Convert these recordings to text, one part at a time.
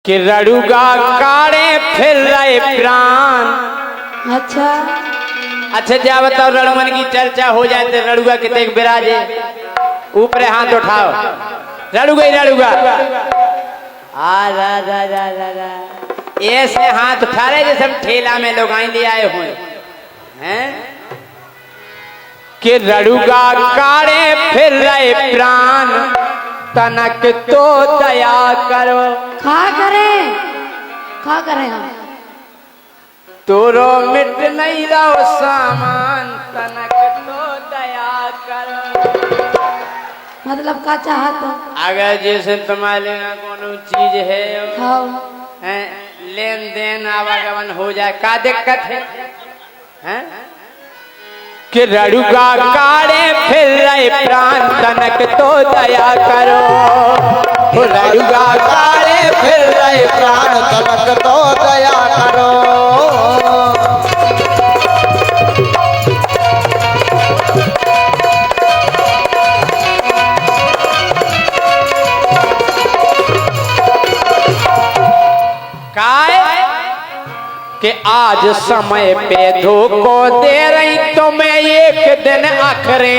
कि रड़ुगा काड़े फिर रहे प्राण। अच्छा अच्छा जा बताओ, रड़ुमन की चर्चा हो जाए तो रड़ुगा कितने बिराजे, ऊपर हाथ उठाओ। रड़ुगा ही रड़ुगा आ रा रा रा रा रा ऐसे हाथ उठा रहे जैसे हम ठेला में लोग ले आए हुए हैं। कि रड़ुगा काड़े फिर रहे प्राण, तनक तो दया करो। खा करें हम तोरो मिट नहीं रहो सामान, तनक तो दया करो। मतलब का चाहत अगर जैसे तुम्हारे यहाँ कोनो चीज है खाओ लेन देन आवागमन हो जाए, का दिक्कत है? कि रड़ुगा काड़े फिर रहे प्राण, तनक तो दया करो। रड़ुगा काड़े फिर रहे प्राण, तनक तो दया करो। कि आज समय पे धोखो दे रही तुम्हें एक दिन आखरे।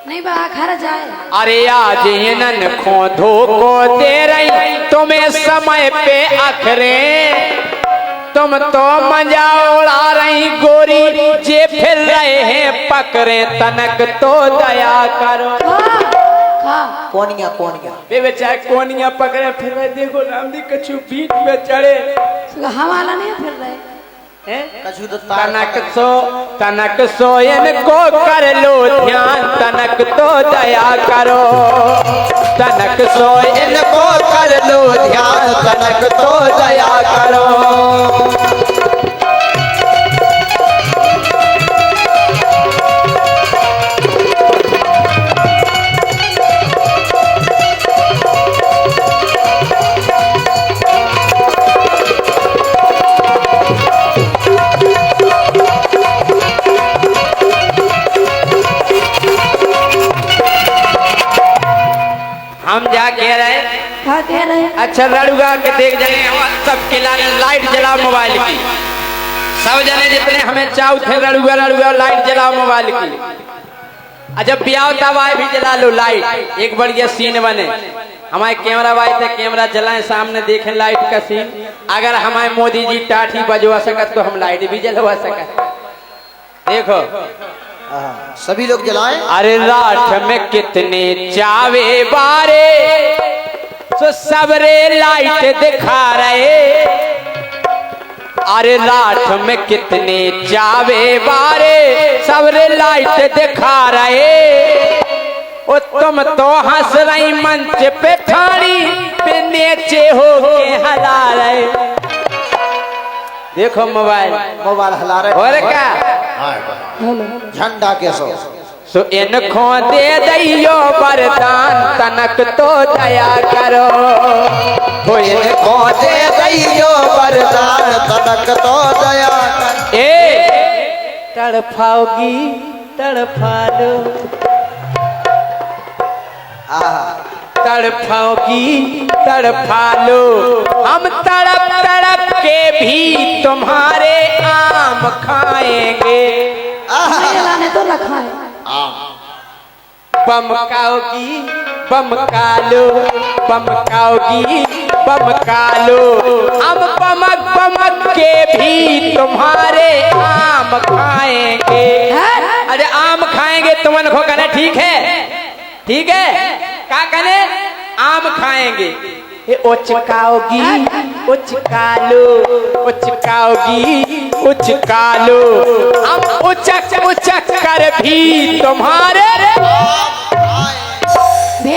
नहीं बा खर जाए। अरे आज इनन खो धोखो दे रही तुम्हें समय पे आखरे। तुम तो मजा उड़ा रही गोरी, जे फिर रहे हैं पकड़े, तनक तो दया करो। कोनिया बेचारे कोनिया पकड़े फिर रहे। देखो नामदी कछु बीच में चढ़े, हवाला नहीं फिर रहे। तनक सो इनको कर लो ध्यान, तनक तो दया करो। तनक सो इनको कर लो ध्यान, तनक तो दया करो। हम क्या कह रहे? अच्छा रड़ुगा के देख जाए सब खिलाने लाइट जलाओ मोबाइल की। सब जने जितने हमें चाव थे रड़ुगा रड़ुगा लाइट जलाओ मोबाइल की। अच्छा ब्याह तबाई भी जला लो लाइट, एक बढ़िया सीन बने। हमारे कैमरा भाई थे कैमरा जलाएं, सामने देखें लाइट का सीन। अगर हमारे मोदी जी टाठी बजवा सकत तो हम लाइट भी जलवा सकत। देखो सभी लोग जलाएं। अरे राठ में कितने चावे बारे, तो सबरे लाइट दिखा रहे। अरे राठ में कितने चावे बारे, सबरे लाइट दिखा रहे। ओ तुम तो हंस रही मंच पे ठाड़ी पे नीचे हो के हला रहे। देखो मोबाइल हला रहे और क्या झंडा के सो इनको दे दियो वरदान, तनक तो दया करो। हो इनको दे दियो वरदान, तनक तो दया करो। तड़फाओगी तड़फा लो, तड़फाओगी तड़फा लो। हम तड़प तड़प के भी तुम्हारे आम खाएंगे। तो लखाए बम खाओगी बम कालो, बम खाओगी बम कालो। हम बमक बमक के भी तुम्हारे आम खाएंगे। अरे आम खाएंगे तुमन को कहना ठीक है, ठीक है क्या कहने? आम खाएंगे। उचकाओगी उचकालो, उचकाओगी उचकालो। हम उचक उचक कर भी तुम्हारे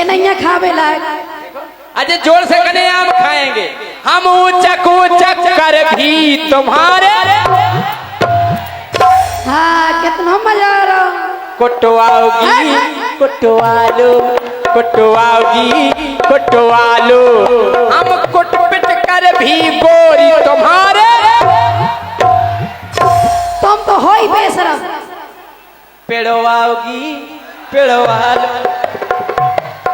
नहीं खावे लायक। अजय जोर से कने आम खाएंगे। हम उचक उचक कर भी तुम्हारे। हाँ कितना मजा आ रहा। कुटवाओगी कुटवालो, कुटवाओगी कुटवालो। हम कुट पिट कर भी गोरी तुम्हारे। तुम तो हो ही बेशरम। पिड़वाओगी पिड़वालो।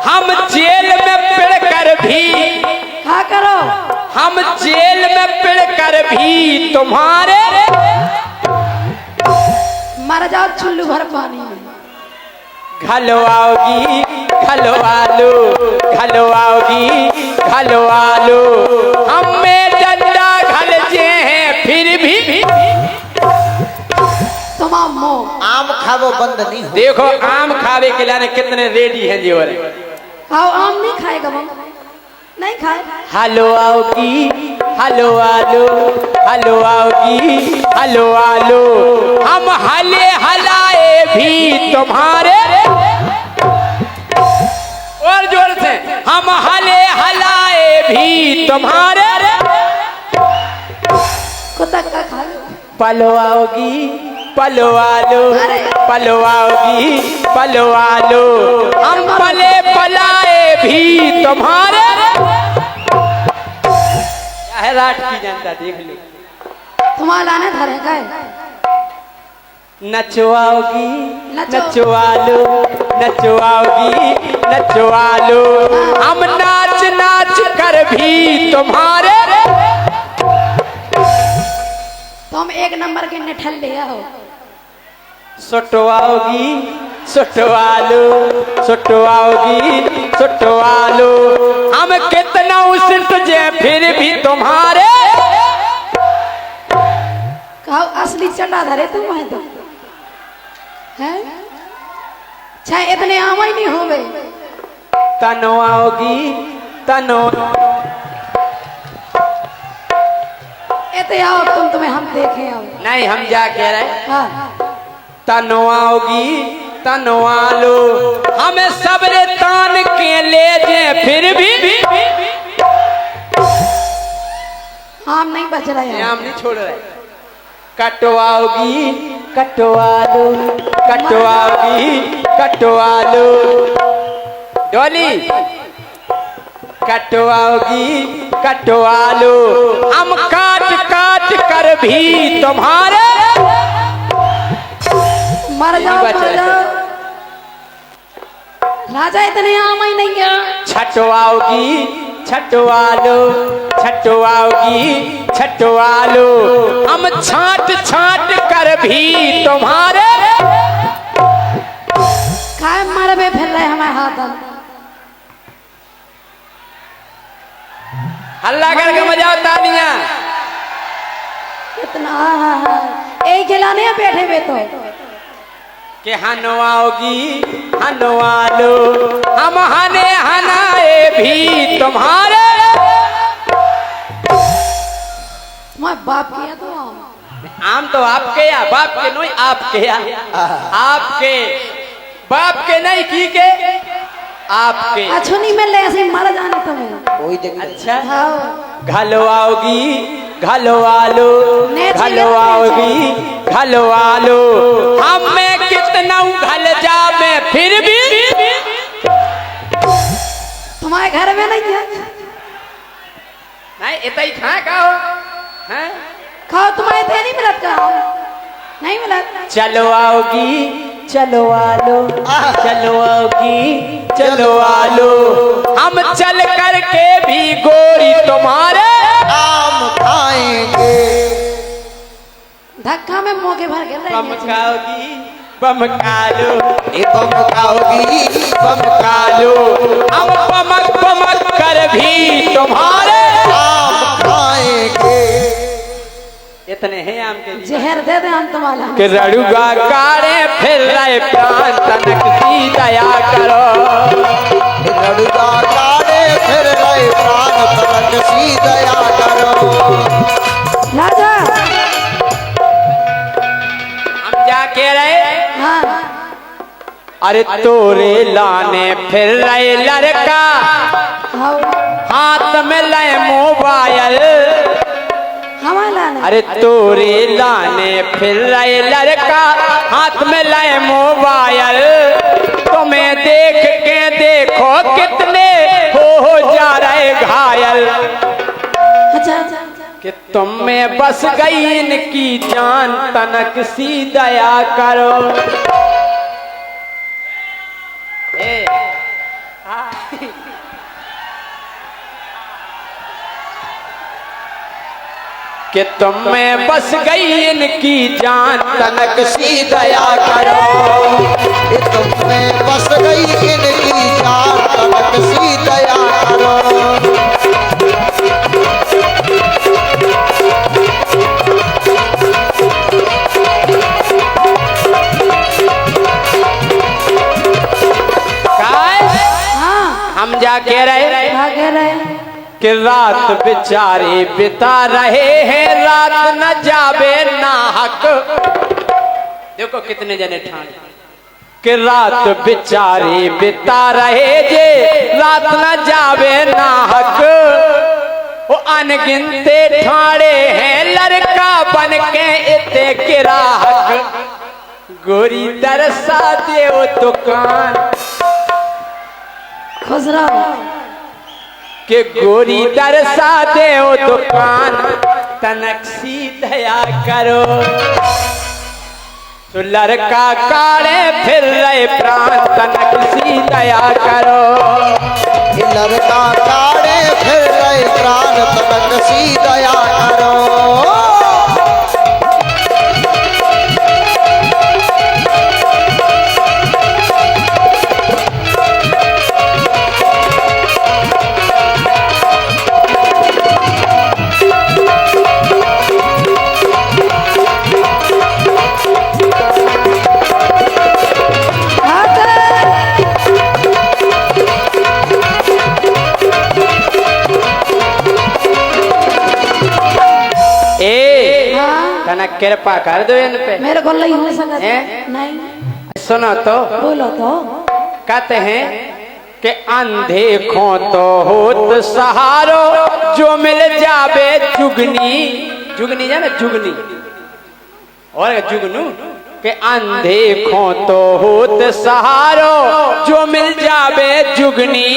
हम जेल में पिड़ कर भी खा करो? हम जेल में पिड़ कर भी तुम्हारे मर जाओ चुल्लू भर पानी में। घलवाओगी घलवालो घलवाओगी घलवालो, हमें डंडा घल जे हैं फिर भी तुम मुंह आम खावो बंद नहीं हो। देखो आम खावे के लिए कितने रेडी हैं जो खाओ। आम नहीं खाएगा बम, नहीं खाए। हलवाओगी हलवालो हलवाओगी हलवालो, हम हले हलाए भी तुम्हारे, और जोर से, हम हले हलाए भी तुम्हारे, कुत्ता का खा लो। पलवाओगी पलवालो पलवाओगी पलवालो, हम पले पलाए भी तुम्हारे। क्या है रात की जनता देख लो। तुम्हारा लाने धरे गए। नचवाओगी नचो। नचवालो नचवाओगी नचवालो, हम नाच नाच कर भी तुम्हारे। तुम एक नंबर के निठल लिया हो। सुटवाओगी सुटवालो सुटवाओगी सुटवालो, हम कितना उसिट जे फिर भी तुम्हारे। कहो असली चंडा धरे तुम है तो हैं? चाहे इतने आम ही नहीं होवे। तनवाओगी तनो, एते आओ तुम्हें हम देखे आओ। नहीं हम जा कह रहे, हाँ। तनवाओगी तनवालो, हमें सबरे तान के ले जे फिर भी आम नहीं बच रहे हैं। आम नहीं छोड़ रहे। कटवाओगी कटवालो कटवाओगी कटवालो, डोली कटवाओगी कटवालो, हम काट काट कर भी तुम्हारे। मर जाओ बच मर रहे। जाओ। राजा इतने आम ही नहीं है। छटवाओगी छटवालो छटवाओगी छटवालो, हम छाट छाट कर भी तुम्हारे। काय मरबे फिर रहे हमारे हाथ। हल्ला करके मजा आता नहीं। इतना एक खिलाने बैठे हुए तो कि हनवाओगी हनवालो, हम हने हनाए भी तुम्हारे। तुम्हारे बाप किया तो आम तो आपके या बाप के नहीं, आपके या आपके बाप के नहीं की के आपके। अच्छो नहीं मिल रहे ऐसे मर जाने तुम्हें। कोई जगह अच्छा हाँ। घलवाओगी घलवालो नेच घलवाओगी घलवालो, हमें कितना घल जा में फिर भी तुम्हारे घर में नहीं है। नहीं इतना ही खा का हो हैं? खाओ तुम्हारे थे नहीं मिलत का नहीं मिलत। चलवाओगी चलवालो चलवाओगी चलवालो, हम चल करके भी गोरी तुम्हारे। आम खाएंगे। धक्का में मौके भर के रह गए। बमकाओगी बमकालो ये बम खाओगी बम कालो, हम बमक बमक कर भी तुम्हारे। आम खाएंगे। इतने हैं आम के लिए जहर दे दे हम तुम्हारा। कि रड़ुगा कारे फिर रहे प्राण तनक सी दया करो। लड़का काटे फिर रहे प्राण तनक सी दया करो। राजा हम जा के रहे, हाँ। अरे तोरे लाने फिर रहे लड़का, हाँ। हाथ में ले मोबाइल। हमारा नहीं। अरे तोरे लाने फिर रहे लड़का, हाथ में लाए मोबाइल। तुम्हें देख के देखो कितने हो जा रहे घायल। अच्छा अच्छा कि तुम में बस गई इनकी जान तनक सी दया करो। कि तुम में बस गई इनकी जान तनक सी दया करो। ये तुम में बस गई इनकी जान तनक सी दया करो। हम जा कह रहे कि रात बेचारे बिता रहे हैं, रात न जावे ना हक। देखो कितने जने ठान कि रात बेचारे बिता रहे जे, रात न जावे ना हक। वो अनगिनते ठाणे हैं लड़का बन के इते गिराहक। गोरी दरसा दे वो दुकान खुसरा के गोरी दरसा दे वो दुकान तनक सी दया करो। तो लड़का काढ़े फिर रहे प्राण तनक सी दया करो। ये लड़का काढ़े फिर रहे प्राण तनक सी दया करो। कृपा कर दो इन पे। मेरे को नहीं हो सकता नहीं। सुनो तो बोलो तो। कहते हैं कि अंधे खो तो होत सहारो, जो मिल जावे जुगनी। जुगनी जाने जुगनी और जुगनू के अंधे खो तो होत सहारो, जो मिल जावे जुगनी।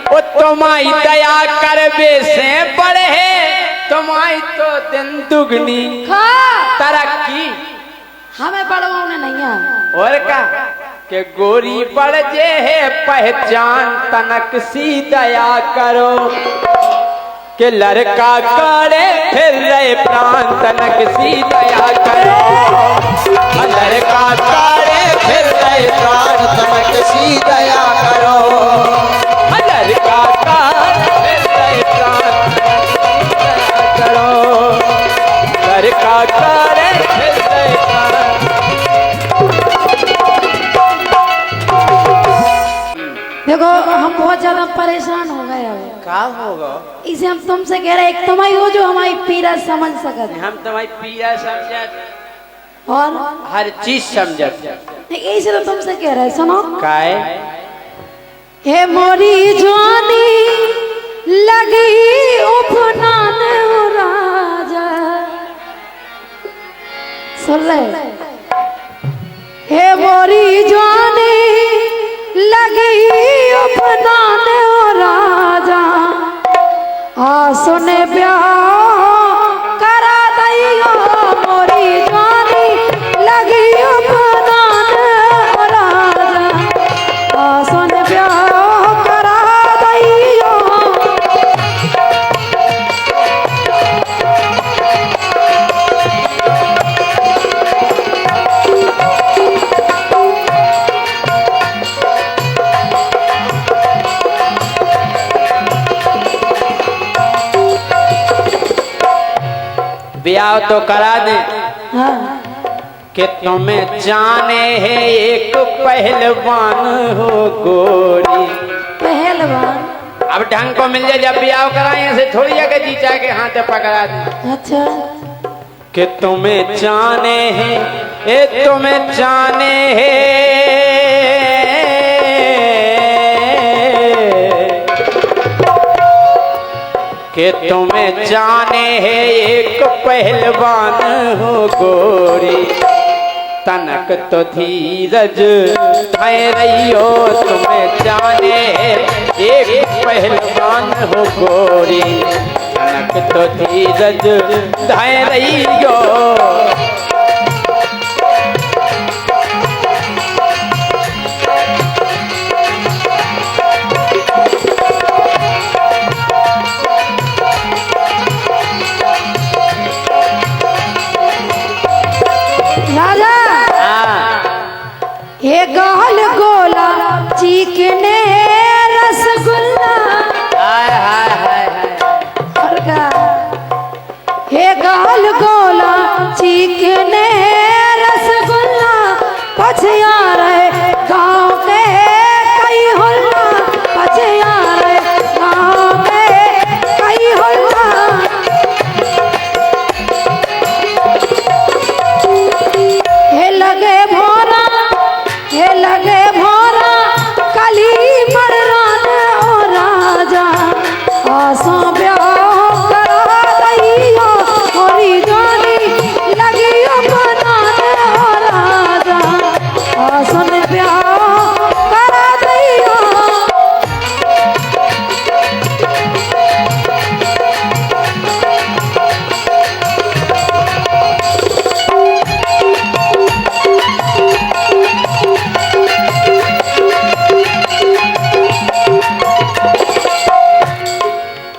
वो तुम्हारी दया करबे से बढ़े, तुम्हारी तो दिन दुगनी तरक्की। हमें पढ़वाने नहीं है और का के गोरी पड़ जे है पहचान तनक सी दया करो। के लड़का काढ़े फिर रहे प्राण तनक सी दया करो। लड़का काढ़े फिर रहे प्राण तनक सी दया करो। लड़का काढ़े फिर रहे प्राण करो। लड़का काढ़े फिर रहे प्राण। देखो हम बहुत ज्यादा परेशान हो गए अब। क्या होगा? इसे हम तुमसे कह रहे एक तुम्हारी हो जो हमारी पीड़ा समझ सकते। हम तुम्हारी पीड़ा समझत और हर चीज समझत। इसे तो तुमसे कह रहे सुनो। काय हे मोरी जवानी लगी उपनान हो राजा। सुन रहे? हे मोरी जवानी लगी उपनान हो राजा। सुने ब्याह करा दियो मोरी जवानी लगी उपनान हो राजा। सुने ब्याह करा दियो। ब्याह तो करा दे हाँ। कि तुम्हें जाने है एक पहलवान हो गोरी। पहलवान अब ढंग को मिल जाए जब ब्याह कराए ऐसे थोड़ी है कि जीचा के हाथ पकड़ा दे। अच्छा कि तुम्हें जाने है ए तुम्हें जाने है कि तुम्हें जाने है एक पहलवान हो गोरी। तनक तो धीरज है रही हो तुम्हें जाने है एक पहलवान हो गोरी। तनक तो धीरज है रही हो।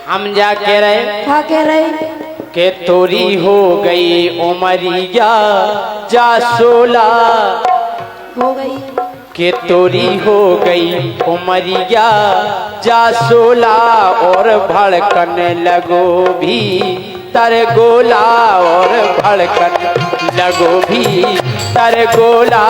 हम जा कह रहे क्या कह रहे कि तोरी हो गई उमरिया जा 16 हो गई कि तोरी हो गई उमरिया जा 16 और भड़कन लगो भी तरगोला और भड़कन लगो भी तरगोला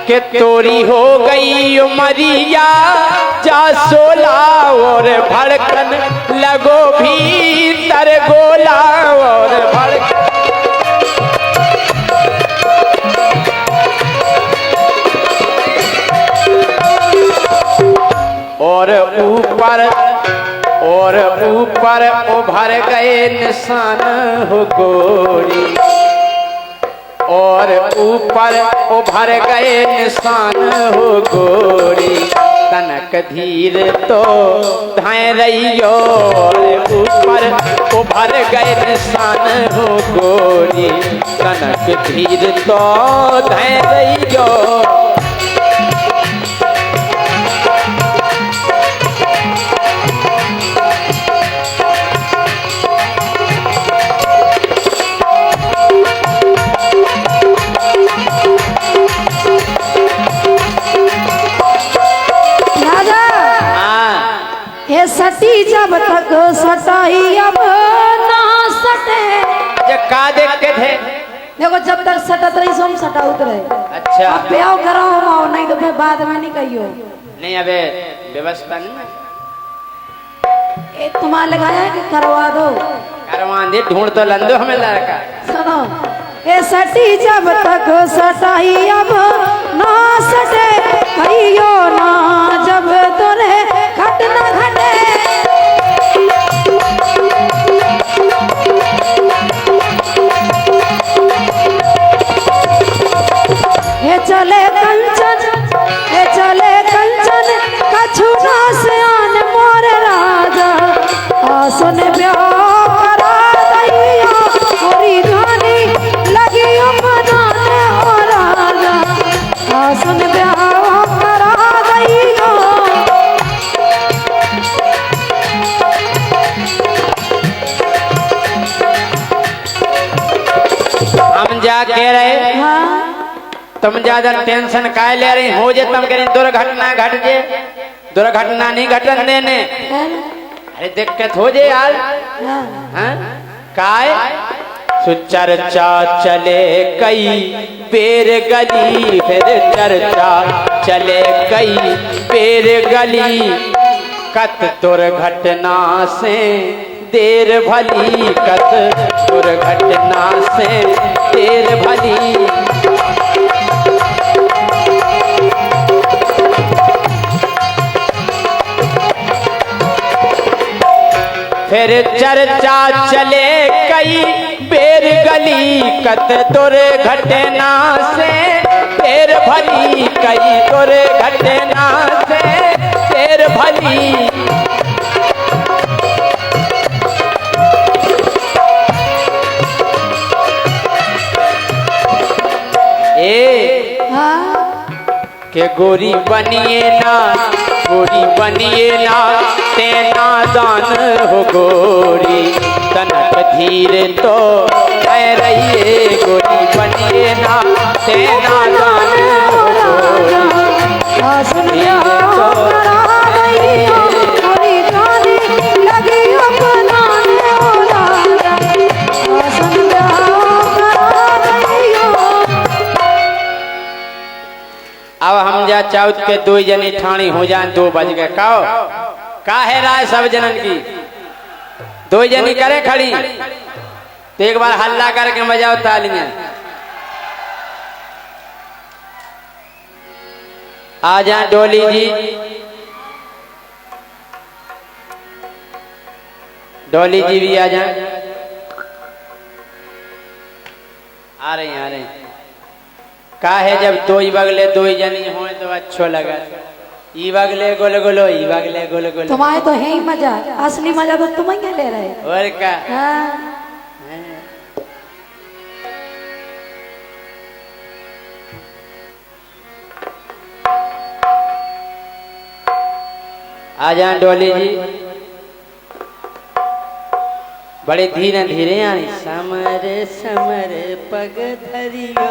कि तोरी हो गई उमरिया जा 16 और भड़कन लगो भी तरगोला और भड़कन और ऊपर उभर गए निशान हो गोरी और ऊपर उभर गए निशान हो गोरी कनक धीर तो धाए रहियो और ऊपर उभर गए निशान हो गोरी कनक धीर तो धाए रहियो सटी जब तक सटाई अब ना सटे का देख के थे देखो जब तक सटत रही सो हम सटाउत रहे अच्छा अब ब्याह कराओ माओ नहीं तो फिर बाद में नहीं कहियो नहीं अबे व्यवस्था नहीं ए तुम्हारे लगाया है कि करवा दो करवा दे ढूंढ तो लंदो हमें लड़का सुनो ए सटी जब तक सटाई अब ना सटे कहियो ना जब तोरे घट ना घटे हे चले कंचन कछु ना सियान मोर राजा आसन ब्याह करा दैया मोरी गानी लगी बनाने हो राजा आसन ब्याह करा दैया हम जा कह रहे हाँ तुम ज्यादा टेंशन काय ले रही हो जे तुम करें दुर्घटना घट जे दुर्घटना नहीं घटन देने अरे दिक्कत हो जे यार हाँ? काय सुचर्चा चले कई पेर गली फिर चर्चा चले कई पेर गली कत दुर्घटना से देर भली कत दुर्घटना से देर भली फिर चर्चा चले कई बेर गली कत दुर्घटना से देर भली कई दुर्घटना से देर भली के गोरी बनिए ना तेना दान हो गोरी तनक धीर तो है रहिए गोरी बनिए ना तेना दान हो गोरी अब हम जा चाउत के दो जनी ठाणी हो जाए 2 बज गए काओ का है राय सब जनन की 2 जनी करे खड़ी तो एक बार हल्ला करके बजाओ तालियां आ जाए डोली जी भी आ जाए आ रहे हैं का है जब 2 बगले 2 जनी हो तो अच्छो लगा ई बगले गोल गोलो ई बगले गोल गोलो तुम्हारे तो है ही मजा असली मजा तो तुम ही ले रहे और का हाँ। आ जाए डोली जी, बड़े धीरे धीरे आनी। समर समर पग धरियो,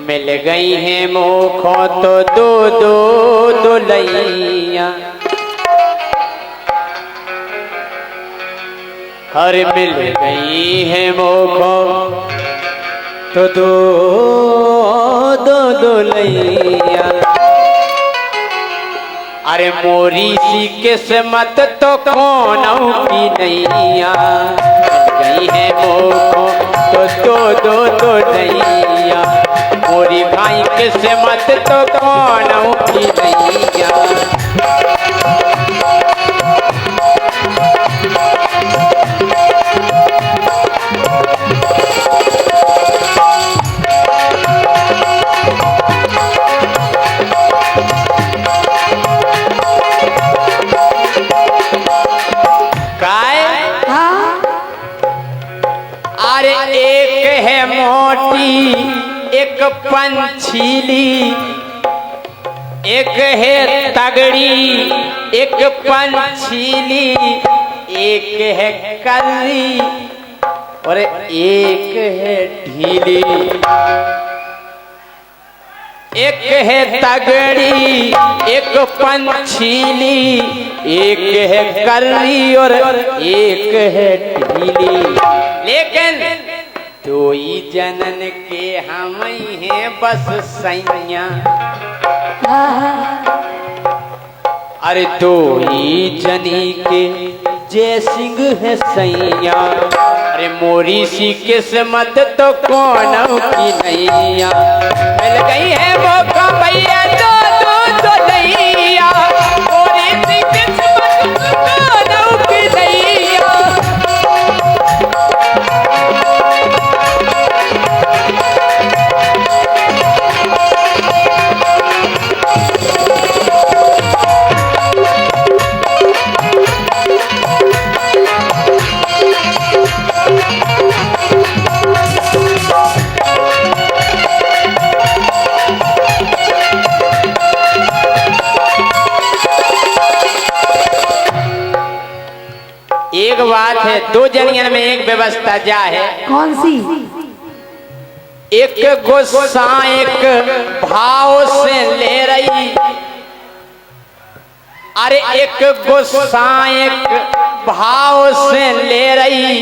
मिल गई हैं मोखों तो दो दो दुलैया, हर मिल गई हैं मोखों तो दो दो दुलैया। अरे मोरी सी किस्मत तो कौनों की नैया, मिल गई है मोखों तो दो दो दुलैया, मोरी भाई किस्मत तो कौनों की नैया। अरे एक है मोटी एक पंछीली, एक है तगड़ी एक पंछीली, एक है कल्ली और एक है ढीली। एक है तगड़ी एक पंछीली, एक है कल्ली और एक है ढीली, लेकिन दो ही जनन के हम ही हैं बस सैया। अरे दो ही जनी के जय सिंह है सैया, अरे मोरी सी किस्मत तो कौनों की नैया, मिल गई है वो कमैया दो दो दुलैया, मोरी सी किस्मत तो कौनों की नैया। एक बात है, दो जनियन में एक व्यवस्था जा है। कौन सी? एक गुस्सा एक भाव से ले रही, अरे एक गुस्सा एक भाव से ले रही,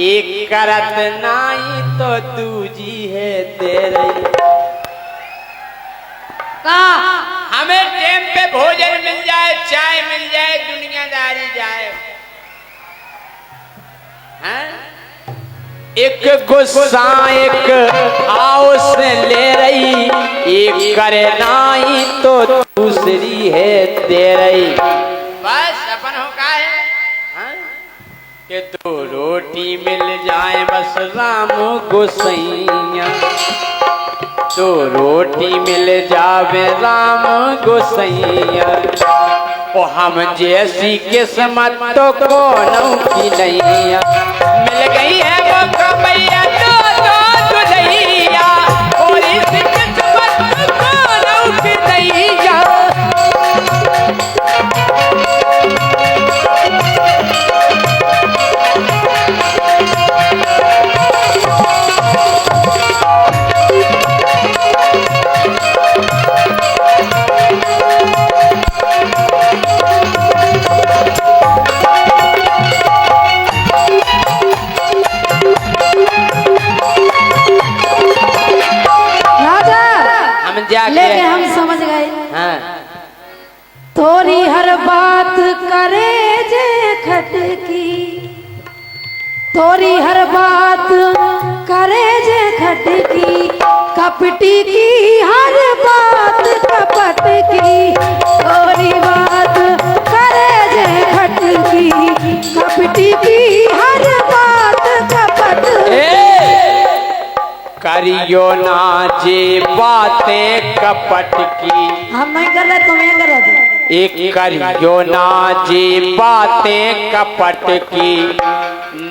एक करत नहीं तो दूजी है दे रही। हमें टाइम पे भोजन मिल जाए, चाय मिल जाए, दुनियादारी जाए। एक गुस्सा एक आओ से ले रही, एक करे नहीं तो दूसरी है दे रही। बस अपन हो का है कि दो रोटी मिल जाए बस राम गोसैया, दो रोटी मिल जावे राम गोसैया, ओ हम जैसी किस्मत तो कौनों की नैया, मिल गई है वो कमैया दो दो दुलैया, और इस किस्मत तो कौनों की नैया। लेके हम समझ गए। हाँ। थोड़ी हर बात करे जे खटकी, थोड़ी हर बात करे जे खटकी, कपटी की हर बात कपट की, थोड़ी बात करे जे खटकी, कपटी की हर बात कपट करियो ना जे बातें कपट की। हम नहीं कर रहे, तुम्हें कर रहे। एक करियो ना जी बातें कपट की,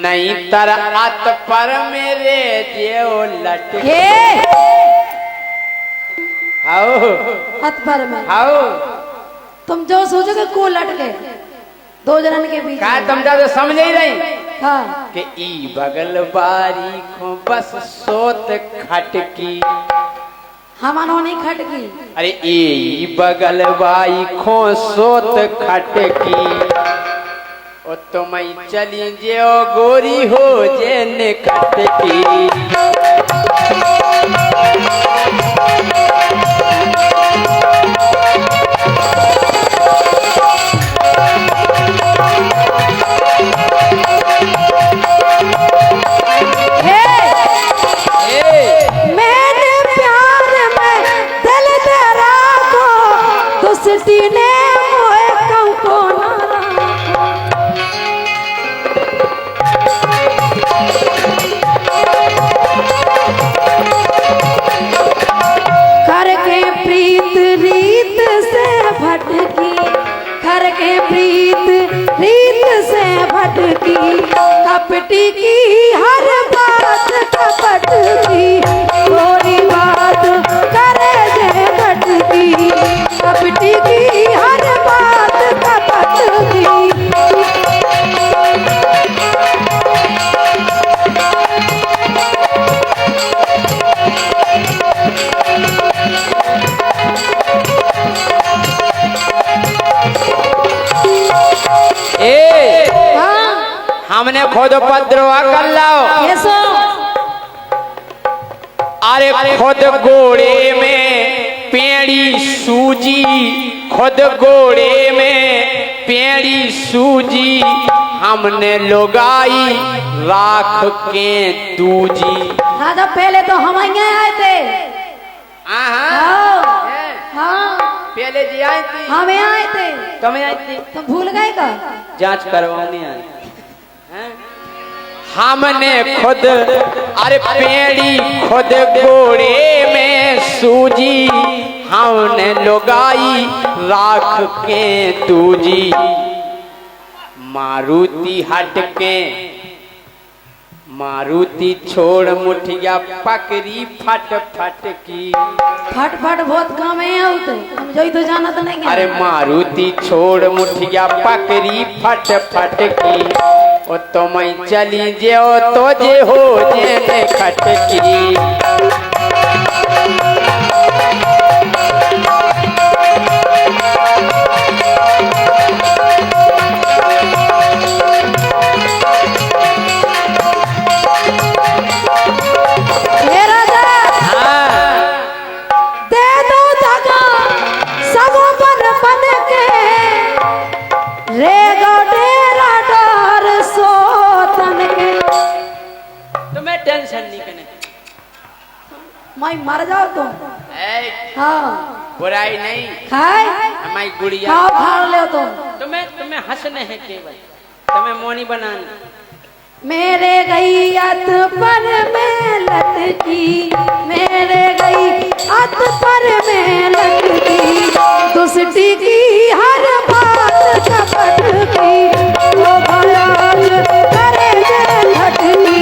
नहीं तर अत पर मेरे जेओ लटके। आओ हाथ पर में आओ तुम जो सोचोगे को लटके दो जनन के बीच का में। तुम तो समझ ही नहीं हाँ कि ई बगल बारी को बस सोत खटकी। हमानो नहीं खटकी। अरे ई बगल बाई खो सोत खटकी, ओ तुम चली जो गोरी हो जे ने खटकी। मैंने प्यार में दिल तेरा को दुष्टी ने मोए कहूं को करके प्रीत रीत से भटकी, करके प्रीत रीत से भटकी, कपटी की हर बात कपट की, थोड़ी बात करे जे भटकी, कपटी की हर बात कपट की। हमने खुद उपद्रवा कर लाओ। ये सो अरे खुद घोड़े में पेड़ी सूजी, खुद घोड़े में पेड़ी सूजी, हमने लोगाई राख के दूजी। राजा पहले तो हम आए थे। हाँ हाँ पहले जी आई थी, हमें आए थे। तुम्हें आई थी, तुम भूल गए का? जांच करवाने आई हैं? हमने खुद अरे पेड़ी खुद घोड़े में सूजी, हमने लोगाई राख के दूजी। मारुति हट के मारुति छोड़ मुठिया पकड़ी फट फट की। फट फट बहुत काम है आउत हम जोई तो जाना तो नहीं है। अरे मारुति छोड़ मुठिया पकड़ी फट फट की, ओ तुम चली जो तो जे हो जे ने खटकी। टेंशन नहीं करने, मैं मर जाओ तुम। हाँ बुराई नहीं खाए हमारी गुड़िया खाओ फाड़ ले तुम। तुम्हें हंसने हैं केवल, तुम्हें मोनी बनाना। मेरे गैयत पर में लटकी, मेरे गैयत पर में लटकी, दुष्टी की हर बात कपट की, वो भयाल करे जे लटकी,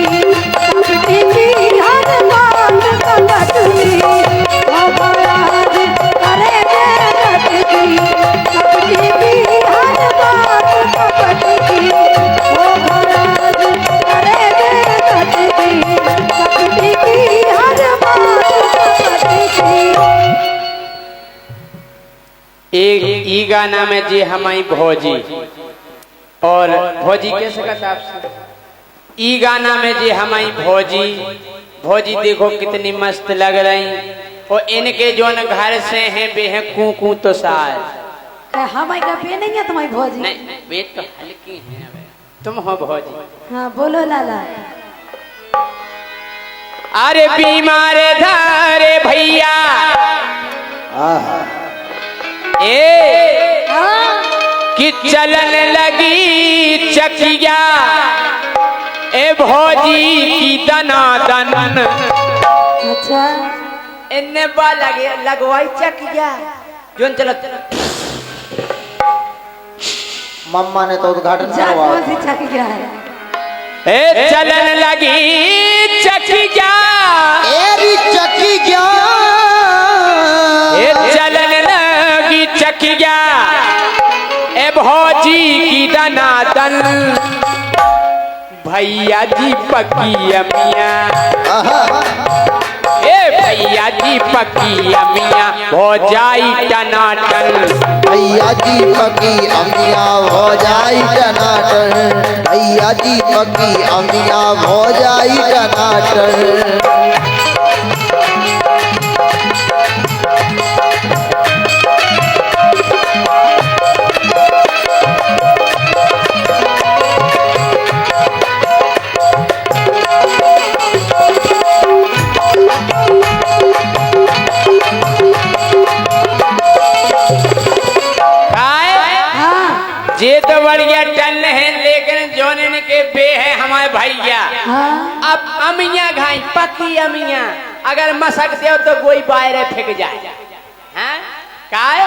दुष्टी की हर बात कपट की, वो भयाल करे जे लटकी, दुष्टी की हर बात कपट की, वो भयाल करे जे लटकी, दुष्टी की हर बात कपट की। एक ई गाना में जी हमारी भौजी और भौजी कैसे कहता आपसे, ई गाना में जी हमारी भौजी भौजी देखो कितनी मस्त लग रही, और इनके जो न घर से हैं वे हैं कू तो साज। हमारी का पे नहीं है तुम्हारी भौजी? नहीं वे तो हल्की हैं, तुम हो भौजी। हाँ बोलो लाला। अरे बीमार धारे भैया ए कि चलन लगी चकिया, ए भौजी की दना दन। अच्छा इन्ने बा लगे लगवाई चकिया जो चलो मम्मा ने तो उद्घाटन जा करवा कौन सी चक गया है ए चलन लगी चकिया एरी चकी क्या ए चलन लगी चकिया ए भौजी की दनादन भैया जी पकी अमिया ए भैया जी पकी अमिया हो जाई टनाटन भैया जी पकी अमिया हो जाई टनाटन भैया जी पकी अमिया हो जाई टनाटन जे तो बढ़िया टन है लेकिन जोन इनके बे है हमारे भैया हाँ अब अमिया घाई पकी अमिया अगर मसकते हो तो कोई बाहर फेंक जाए हैं काय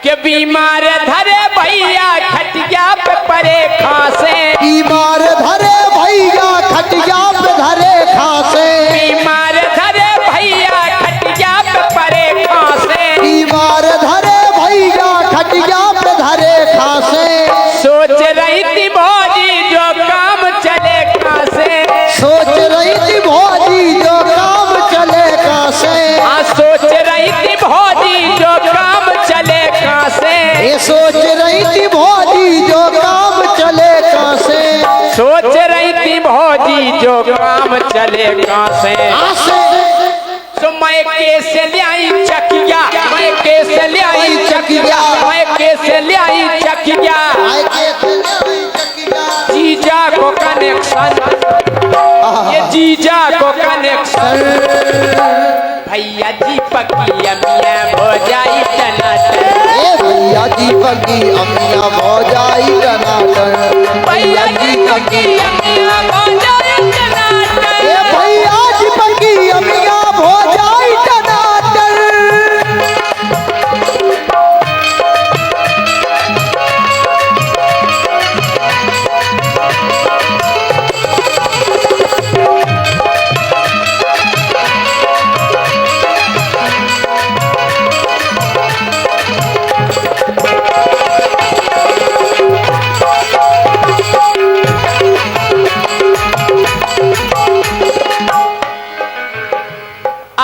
के बीमार धरे भैया खटिया पे परे खांसे बीमार धरे भैया खटिया पे धरे खांसे बीमार धरे भैया खटिया पे परे खांसे बीमार धरे भैया खटिया पे धरे खांसे सोच रही थी भौजी जो काम चले खांसे सोच रही थी भौजी जो काम चले कासे हाँ सोच रही थी भौजी जो काम चले खांसे ये सोच रही थी भौजी जो काम चले कासे सोच रही थी भौजी जो काम चले खांसे आसे तो मैं कैसे ले आई चकिया मैं कैसे ले आई चकिया मैं कैसे ले आई चकिया आए के चकिया जीजा को कनेक्शन ये जीजा को कनेक्शन भैया जी पकी अमिया हो जाई टनाटन ए भैया जी पकी अमिया हो जाई टनाटन भैया जी पकी अमिया हो जाई टनाटन ए भैया जी पकी अमिया हो जाई टनाटन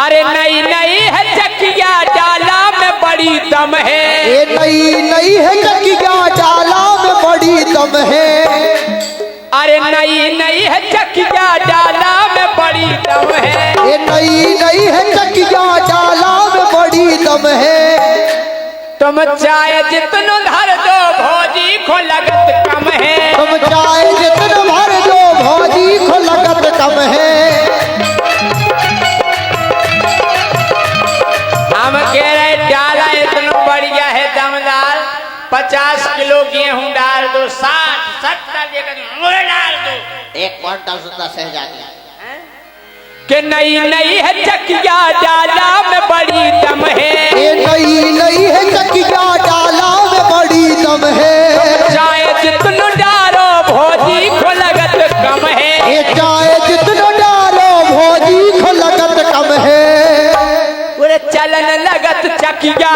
अरे नई नई है चकिया डाला में बड़ी दम है ये नई नई है चकिया डाला में बड़ी दम है अरे नई नई है चकिया डाला में बड़ी दम है ये नई नई है चकिया डाला में बड़ी दम है तुम चाहे जितना धर दो भौजी को लगत कम है तुम चाहे जितना भर दो भौजी को लगत कम है हम कह रहे डाला इतना बढ़िया है दमदार 50 किलो गेहूं डाल दो 60-70 लेकर मुझे डाल दो 1 क्विंटल सुंदर शहजादी कि नई नई है चकिया डाला में बड़ी दम है ये नई नई है चकिया डाला में बड़ी दम है चाहे जितना डालो भौजी को लगत कम है ये चाहे जितना डालो भौजी को लगत कम है पूरे चलन लगत चकिया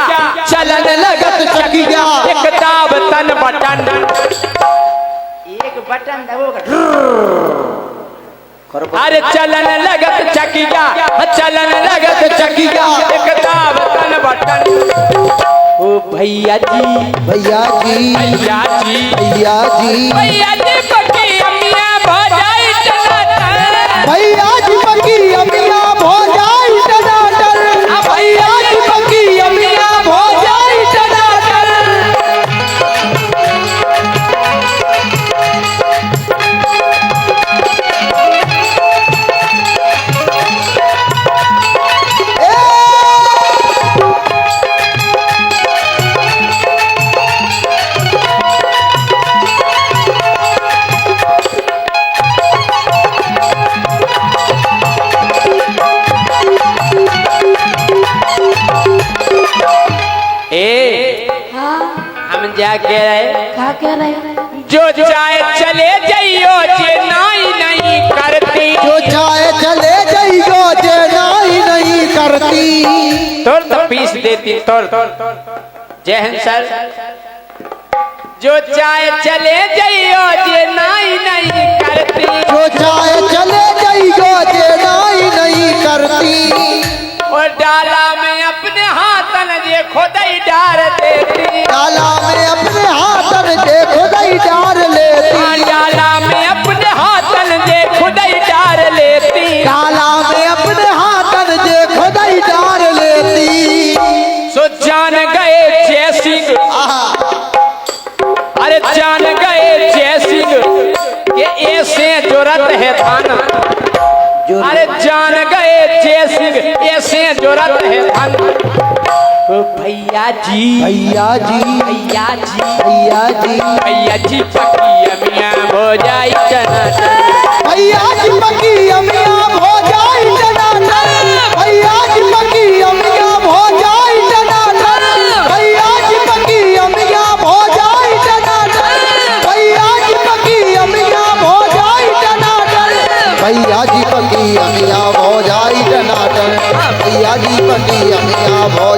चलन लगत चकिया एक दाब तन बटन एक बटन दबोगे अरे चलन लगत चकिया चलन लगत चकिया एक दाब तन बटन ओ भैया जी भैया जी भैया जी भैया जी भैया जी पकी अमिया भौजाई टनाटन भैया जी पकी अमिया भौजाई टनाटन भैया जी पकी अमिया भौजाई टनाटन ए हाँ हम जा के रहे का कह रहे जो चाहे चले जाइयो जे नहीं करती, जो चाहे चले जाइयो जे नहीं करती। तोड़ तो पीस देती तोड़। जय हिंद सर। जो चाहे चले जाइयो जे नहीं करती, जो चाहे चले जाइयो जे नहीं करती। और डाला में अपने हाथन जे खुदाई डार देती, डाला में अपने हाथन जे खुदाई डार लेती। डाला में अपने हाथन जे खुदाई डार लेती, डाला में अपने हाथन जे खुदाई डार लेती। सो जान गए जय सिंह, अरे जान गए जय सिंह कि ऐसे जरूरत है थाना। अरे जान गए जय सिंह ऐसे जरूरत है थाना। ओ भैया जी, भैया जी, भैया जी, भैया जी, भैया जी पकी अमिया हो जाई टनाटन। भैया जी पकी अमिया हो जाई टनाटन। भैया जी पकी अमिया हो जाई टनाटन। भैया जी पकी अमिया हो जाई टनाटन। भैया जी पकी अमिया हो जाई टनाटन। भैया जी पकी अमिया हो जाई टनाटन। भैया जी पकी अमिया हो